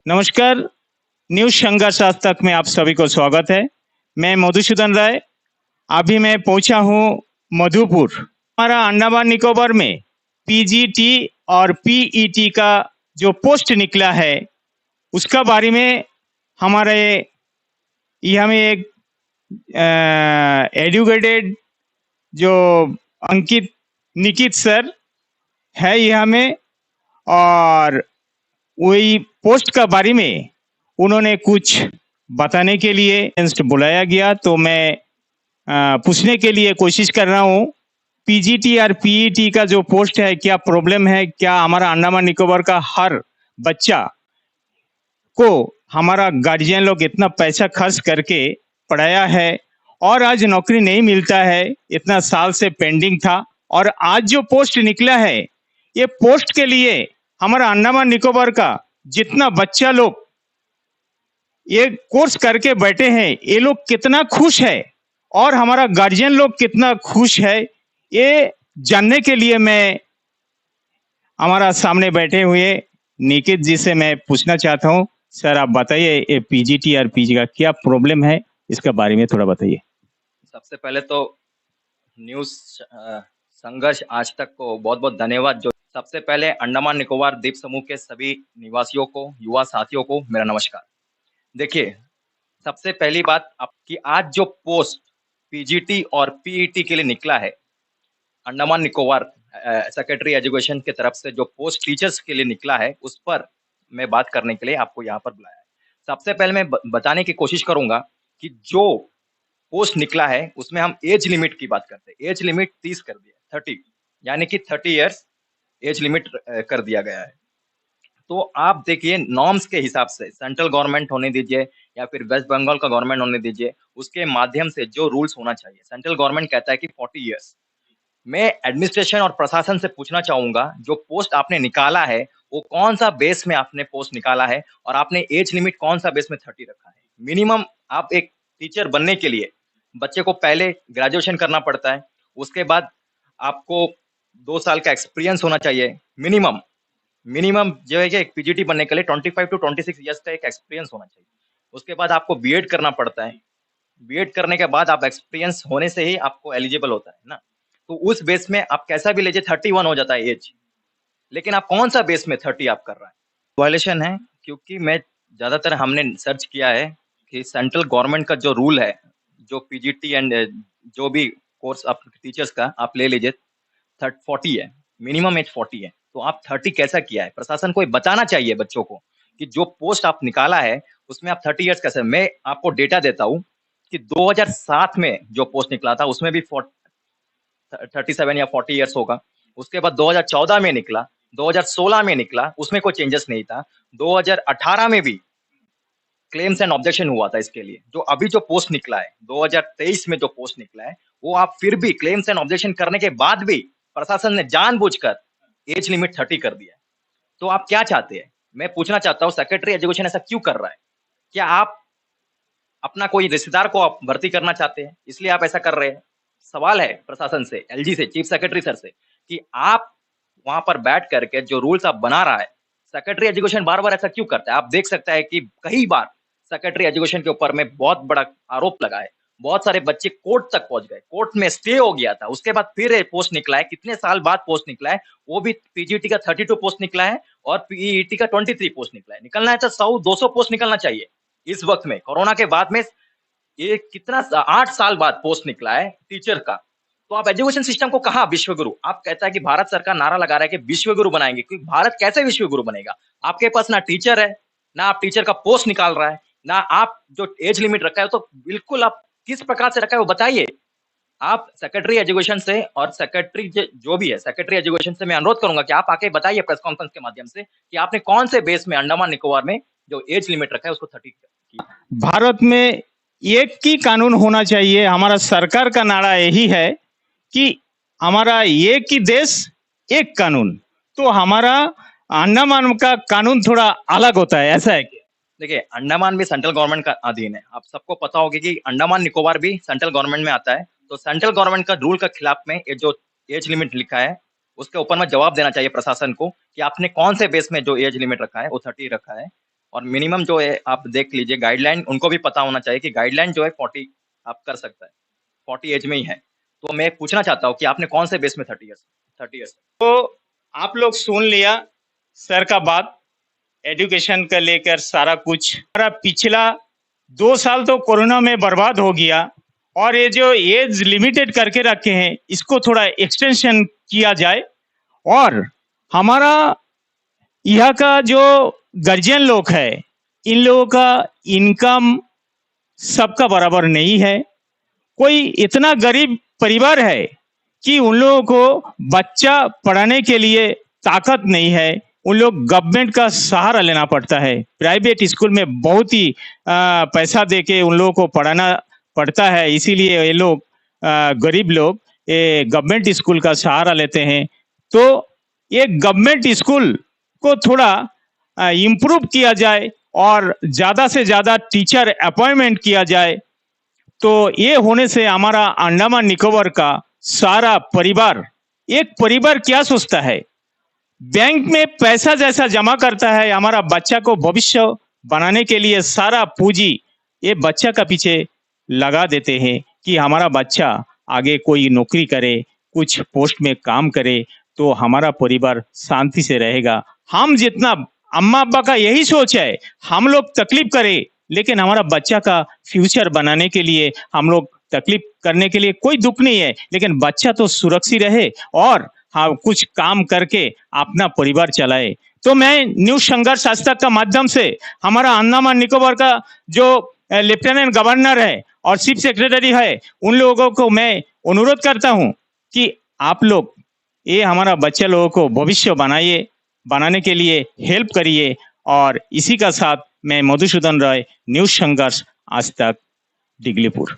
नमस्कार। न्यूज़ संघर्ष आज तक में आप सभी को स्वागत है। मैं मधुसूदन राय। अभी मैं पहुंचा हूं मधुपुर। हमारा अंडमान निकोबार में पीजीटी और पीईटी का जो पोस्ट निकला है उसका बारे में हमारे यहाँ में एक एडुकेटेड जो अंकित निकित सर है यहाँ में, और वही पोस्ट का बारे में उन्होंने कुछ बताने के लिए बुलाया गया। तो मैं पूछने के लिए कोशिश कर रहा हूँ, पीजीटी और पीईटी का जो पोस्ट है क्या प्रॉब्लम है, क्या हमारा अंडमान निकोबार का हर बच्चा को हमारा गार्जियन लोग इतना पैसा खर्च करके पढ़ाया है और आज नौकरी नहीं मिलता है, इतना साल से पेंडिंग था, और आज जो पोस्ट निकला है ये पोस्ट के लिए हमारा अंडमान निकोबार का जितना बच्चा लोग ये कोर्स करके बैठे हैं ये लोग कितना खुश है और हमारा गार्जियन लोग कितना खुश है, ये जानने के लिए मैं हमारा सामने बैठे हुए निकित जी से मैं पूछना चाहता हूँ। सर आप बताइए ये पीजीटी और पीजी का क्या प्रॉब्लम है, इसके बारे में थोड़ा बताइए। सबसे पहले तो न्यूज़ संघर्ष आज तक को बहुत बहुत धन्यवाद। जो सबसे पहले अंडमान निकोबार द्वीप समूह के सभी निवासियों को, युवा साथियों को मेरा नमस्कार। देखिए, सबसे पहली बात आपकी, आज जो पोस्ट पीजीटी और पीईटी के लिए निकला है, अंडमान निकोबार सेक्रेटरी एजुकेशन की तरफ से जो पोस्ट टीचर्स के लिए निकला है, उस पर मैं बात करने के लिए आपको यहाँ पर बुलाया है। सबसे पहले मैं बताने की कोशिश करूंगा कि जो पोस्ट निकला है उसमें हम एज लिमिट की बात करते हैं। एज लिमिट 30 कर दिया, 30, यानी कि 30 इयर्स एज लिमिट कर दिया गया है। तो आप देखिए, नॉर्म्स के हिसाब से सेंट्रल गवर्नमेंट होने दीजिए या फिर वेस्ट बंगाल का गवर्नमेंट होने दीजिए, उसके माध्यम से जो रूल्स होना चाहिए, सेंट्रल गवर्नमेंट कहता है कि 40 इयर्स। मैं एडमिनिस्ट्रेशन और प्रशासन से पूछना चाहूंगा, जो पोस्ट आपने निकाला है वो कौन सा बेस में आपने पोस्ट निकाला है और आपने एज लिमिट कौन सा बेस में 30 रखा है। मिनिमम आप एक टीचर बनने के लिए बच्चे को पहले ग्रेजुएशन करना पड़ता है, उसके बाद आपको 2 साल का एक्सपीरियंस होना चाहिए मिनिमम। मिनिमम जो है कि एक पीजीटी बनने के लिए 25 टू 26 ईयर्स का एक एक्सपीरियंस होना चाहिए। उसके बाद आपको बीएड करना पड़ता है। बीएड करने के बाद आप एक्सपीरियंस होने से ही आपको एलिजिबल होता है ना। तो उस बेस में आप कैसा भी लीजिए 31 हो जाता है एज, लेकिन आप कौन सा बेस में 30 आप कर रहा है, वायलेशन है। क्योंकि मैं ज्यादातर हमने सर्च किया है कि सेंट्रल गवर्नमेंट का जो रूल है, जो पीजीटी एंड जो भी कोर्स आप टीचर्स का आप ले लीजिए 40 है, मिनिमम एज 40 है। तो आप 30 कैसा किया है, प्रशासन को बताना चाहिए बच्चों को कि जो पोस्ट आप निकाला है उसमें आप 30 इयर्स कैसे। मैं आपको डेटा देता हूँ कि 2007 में जो पोस्ट निकला था उसमें भी 37 या 40 इयर्स होगा। उसके बाद 2014 में निकला, 2016 में निकला, उसमें कोई चेंजेस नहीं था। 2018 में भी क्लेम्स एंड ऑब्जेक्शन हुआ था इसके लिए। जो अभी जो पोस्ट निकला है 2023 में जो पोस्ट निकला है, वो आप फिर भी क्लेम्स एंड ऑब्जेक्शन करने के बाद भी प्रशासन ने जानबूझकर एज लिमिट 30 कर दिया है। तो आप क्या चाहते हैं, मैं पूछना चाहता हूँ, सेक्रेटरी एजुकेशन ऐसा क्यों कर रहा है? क्या आप अपना कोई रिश्तेदार को आप भर्ती करना चाहते हैं इसलिए आप ऐसा कर रहे हैं? सवाल है प्रशासन से, एलजी से, चीफ सेक्रेटरी सर से, कि आप वहां पर बैठ करके जो रूल्स आप बना रहा है, सेक्रेटरी एजुकेशन बार बार ऐसा क्यों करता है? आप देख सकते हैं कि कई बार सेक्रेटरी एजुकेशन के ऊपर में बहुत बड़ा आरोप लगा है। बहुत सारे बच्चे कोर्ट तक पहुंच गए, कोर्ट में स्टे हो गया था, उसके बाद फिर पोस्ट निकला है, कितने साल बाद पोस्ट निकला है, वो भी पीजीटी का 32 पोस्ट निकला है और पीईटी का 23 पोस्ट निकला है। निकलना है तो 100-200 पोस्ट निकलना चाहिए। इस वक्त में कोरोना के बाद में ये कितना 8 साल बाद पोस्ट निकला है टीचर का। तो आप एजुकेशन सिस्टम को कहा विश्व गुरु, आप कहता है कि भारत सरकार नारा लगा रहा है कि विश्व गुरु बनाएंगे, क्योंकि भारत कैसे विश्व गुरु बनेगा? आपके पास ना टीचर है, ना आप टीचर का पोस्ट निकाल रहा है, ना आप जो एज लिमिट रखा है, तो बिल्कुल आप किस प्रकार से रखा है वो बताइए। आप सेक्रेटरी एजुकेशन से और सेक्रेटरी जो भी है सेक्रेटरी एजुकेशन से मैं अनुरोध करूंगा कि आप आके बताइए प्रेस कॉन्फ्रेंस के माध्यम से कि आपने कौन से बेस में अंडमान निकोबार में जो एज लिमिट रखा है उसको 30 किया। भारत में एक ही कानून होना चाहिए। हमारा सरकार का नारा यही है कि हमारा एक ही देश एक कानून। तो हमारा अंडमान का कानून थोड़ा अलग होता है, ऐसा है क्या? देखिए, अंडमान भी सेंट्रल गवर्नमेंट का अधीन है। आप सबको पता होगा कि अंडमान निकोबार भी सेंट्रल गवर्नमेंट में आता है। तो सेंट्रल गवर्नमेंट का रूल का खिलाफ में ये जो एज लिमिट लिखा है उसके ऊपर में जवाब देना चाहिए प्रशासन को कि आपने कौन से बेस में जो एज लिमिट रखा है वो 30 रखा है और मिनिमम जो है आप देख लीजिए गाइडलाइन, उनको भी पता होना चाहिए कि गाइडलाइन जो है 40 आप कर सकता है, 40 एज में ही है। तो मैं पूछना चाहता हूँ कि आपने कौन से बेस में 30 ईयर्स? तो आप लोग सुन लिया सर का बात, एजुकेशन का लेकर सारा कुछ। हमारा पिछला 2 साल तो कोरोना में बर्बाद हो गया, और ये जो एज लिमिटेड करके रखे हैं इसको थोड़ा एक्सटेंशन किया जाए। और हमारा यहाँ का जो गार्जियन लोग है, इन लोगों का इनकम सबका बराबर नहीं है। कोई इतना गरीब परिवार है कि उन लोगों को बच्चा पढ़ाने के लिए ताकत नहीं है, उन लोग गवर्नमेंट का सहारा लेना पड़ता है। प्राइवेट स्कूल में बहुत ही पैसा देके उन लोगों को पढ़ाना पड़ता है, इसीलिए ये लोग गरीब लोग ये गवर्नमेंट स्कूल का सहारा लेते हैं। तो ये गवर्नमेंट स्कूल को थोड़ा इम्प्रूव किया जाए और ज़्यादा से ज़्यादा टीचर अपॉइंटमेंट किया जाए, तो ये होने से हमारा अंडमान निकोबार का सारा परिवार, एक परिवार क्या सोचता है, बैंक में पैसा जैसा जमा करता है हमारा बच्चा को भविष्य बनाने के लिए, सारा पूंजी ये बच्चा का पीछे लगा देते हैं कि हमारा बच्चा आगे कोई नौकरी करे, कुछ पोस्ट में काम करे, तो हमारा परिवार शांति से रहेगा। हम जितना, अम्मा अब्बा का यही सोच है, हम लोग तकलीफ करें लेकिन हमारा बच्चा का फ्यूचर बनाने के लिए हम लोग तकलीफ करने के लिए कोई दुख नहीं है, लेकिन बच्चा तो सुरक्षित रहे और हाँ कुछ काम करके अपना परिवार चलाए। तो मैं न्यू संघर्ष आज तक का माध्यम से हमारा अंडमान निकोबार का जो लेफ्टिनेंट गवर्नर है और चीफ सेक्रेटरी है, उन लोगों को मैं अनुरोध करता हूं कि आप लोग ये हमारा बच्चे लोगों को भविष्य बनाने के लिए हेल्प करिए। और इसी का साथ मैं मधुसूदन राय, न्यूज संघर्ष आज तक, डिगलीपुर।